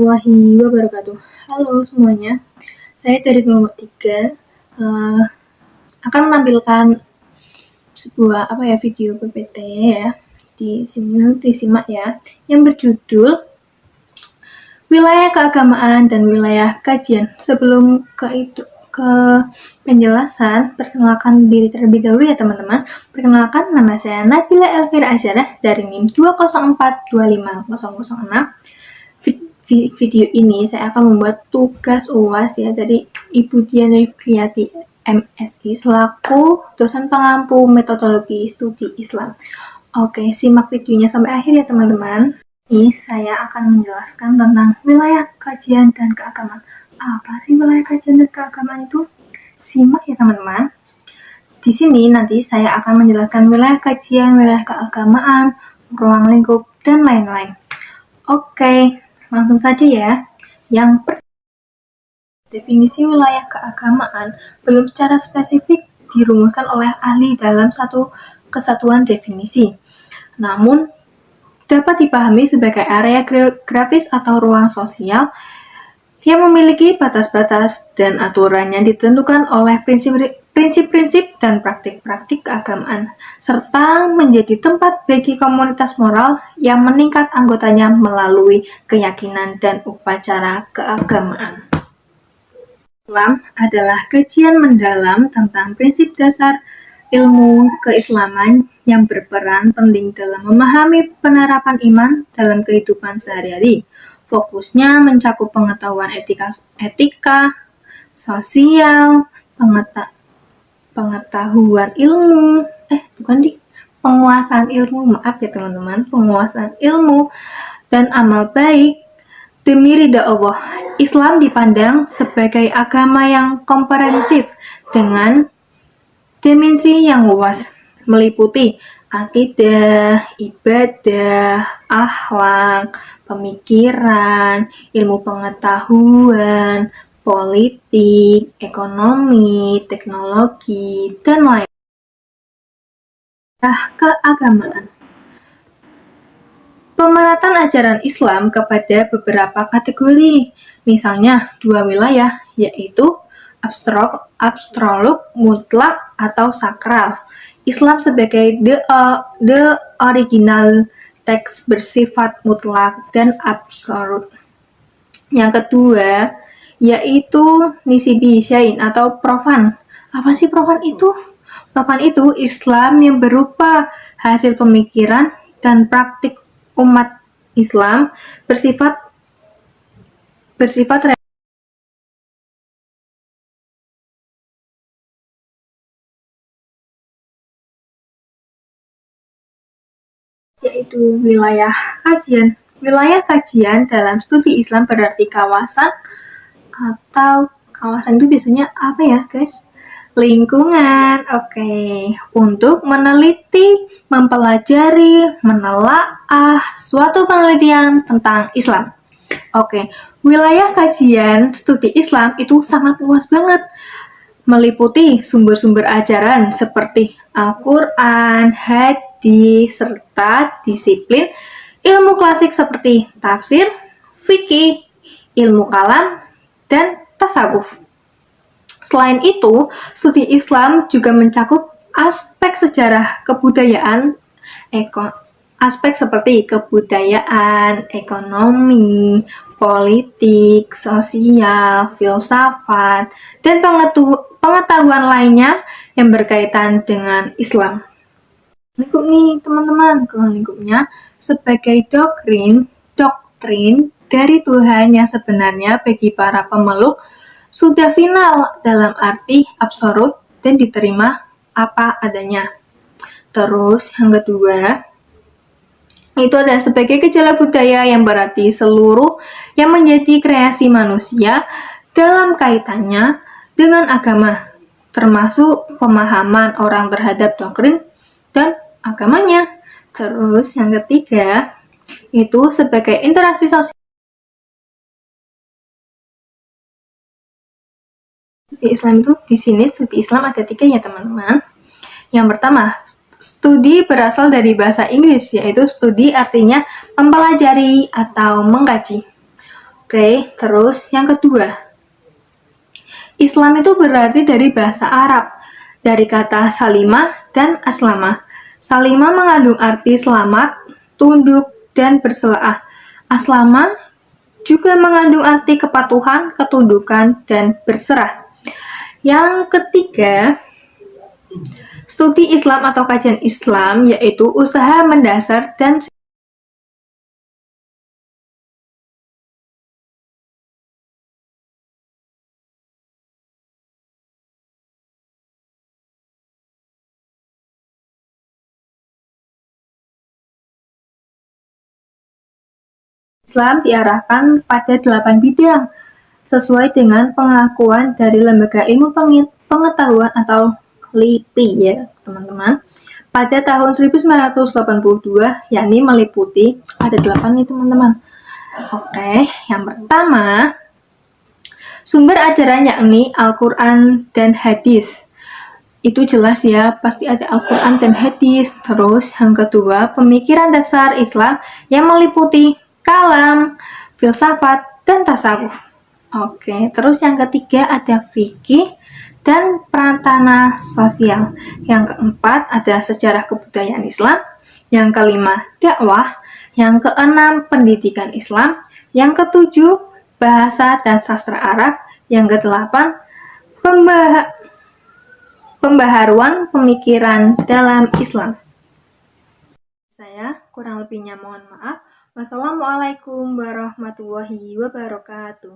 warahmatullahi wabarakatuh. Halo semuanya, saya dari kelompok 3 akan menampilkan sebuah video PPT ya. Di sini nanti simak ya, yang berjudul Wilayah Keagamaan dan Wilayah Kajian. Sebelum ke penjelasan, perkenalkan diri terlebih dahulu ya teman-teman. Perkenalkan, nama saya Nabila Elvira Asyarah dari NIM 204250006. Video ini saya akan membuat tugas UAS ya dari Ibu Dian Rifriati MSI selaku dosen pengampu metodologi studi Islam. Oke, simak videonya sampai akhir ya teman-teman. Ini saya akan menjelaskan tentang wilayah kajian dan keagamaan. Apa sih wilayah kajian dan keagamaan itu? Simak ya teman-teman. Di sini nanti saya akan menjelaskan wilayah kajian, wilayah keagamaan, ruang lingkup, dan lain-lain. Oke, langsung saja ya. Yang pertama, definisi wilayah keagamaan belum secara spesifik dirumuskan oleh ahli dalam satu kesatuan definisi. Namun, dapat dipahami sebagai area geografis atau ruang sosial yang memiliki batas-batas dan aturan yang ditentukan oleh prinsip-prinsip dan praktik-praktik keagamaan, serta menjadi tempat bagi komunitas moral yang meningkat anggotanya melalui keyakinan dan upacara keagamaan. Islam adalah kajian mendalam tentang prinsip dasar ilmu keislaman yang berperan penting dalam memahami penerapan iman dalam kehidupan sehari-hari. Fokusnya mencakup pengetahuan etika sosial, pengetahuan ilmu, penguasaan ilmu, maaf ya teman-teman, penguasaan ilmu dan amal baik demi ridha Allah. Islam dipandang sebagai agama yang komprehensif dengan dimensi yang luas, meliputi akidah, ibadah, akhlak, pemikiran, ilmu pengetahuan, politik, ekonomi, teknologi, dan lain. Keagamaan. Pemerataan ajaran Islam kepada beberapa kategori, misalnya 2 wilayah, yaitu absolut, mutlak, atau sakral. Islam sebagai the original text bersifat mutlak dan absolut. Yang kedua, yaitu nisbi syai'in atau profan. Apa sih profan itu? Profan itu Islam yang berupa hasil pemikiran dan praktik umat Islam bersifat yaitu wilayah kajian. Wilayah kajian dalam studi Islam berarti kawasan itu biasanya apa ya guys? Lingkungan. Oke. Untuk meneliti, mempelajari, menelaah suatu penelitian tentang Islam. Oke. Wilayah kajian studi Islam itu sangat luas banget, meliputi sumber-sumber ajaran seperti Al-Quran, hadis, serta disiplin ilmu klasik seperti tafsir, fikih, ilmu kalam, dan tasawuf. Selain itu, studi Islam juga mencakup aspek sejarah kebudayaan, aspek seperti kebudayaan, ekonomi, politik, sosial, filsafat, dan pengetahuan lainnya yang berkaitan dengan Islam. Lingkup nih teman-teman, ruang lingkupnya sebagai doktrin dari Tuhan yang sebenarnya bagi para pemeluk sudah final dalam arti absolut dan diterima apa adanya. Terus yang kedua, itu adalah sebagai gejala budaya yang berarti seluruh yang menjadi kreasi manusia dalam kaitannya dengan agama, termasuk pemahaman orang terhadap doktrin dan agamanya. Terus yang ketiga, itu sebagai interaksi sosial. Studi Islam itu di sini studi Islam ada 3 ya teman-teman. Yang pertama, studi berasal dari bahasa Inggris, yaitu studi artinya mempelajari atau mengkaji. Oke, terus yang kedua, Islam itu berarti dari bahasa Arab, dari kata salimah dan aslamah. Salimah mengandung arti selamat, tunduk, dan berselaah. Aslamah juga mengandung arti kepatuhan, ketundukan, dan berserah. Yang ketiga, studi Islam atau kajian Islam yaitu usaha mendasar dan Islam diarahkan pada 8 bidang sesuai dengan pengakuan dari Lembaga Ilmu Pengetahuan atau LIPI ya teman-teman pada tahun 1982, yakni meliputi ada 8 nih teman-teman. Oke, yang pertama sumber ajaran yakni Al-Quran dan Hadis. Itu jelas ya, pasti ada Al-Quran dan Hadis. Terus yang kedua, pemikiran dasar Islam yang meliputi kalam, filsafat, dan tasawuf. Oke, terus yang ketiga ada fikih dan prantana sosial. Yang keempat ada sejarah kebudayaan Islam. Yang kelima, dakwah. Yang keenam, pendidikan Islam. Yang ketujuh, bahasa dan sastra Arab. Yang kedelapan, pembaharuan pemikiran dalam Islam. Saya kurang lebihnya mohon maaf. Wassalamualaikum warahmatullahi wabarakatuh.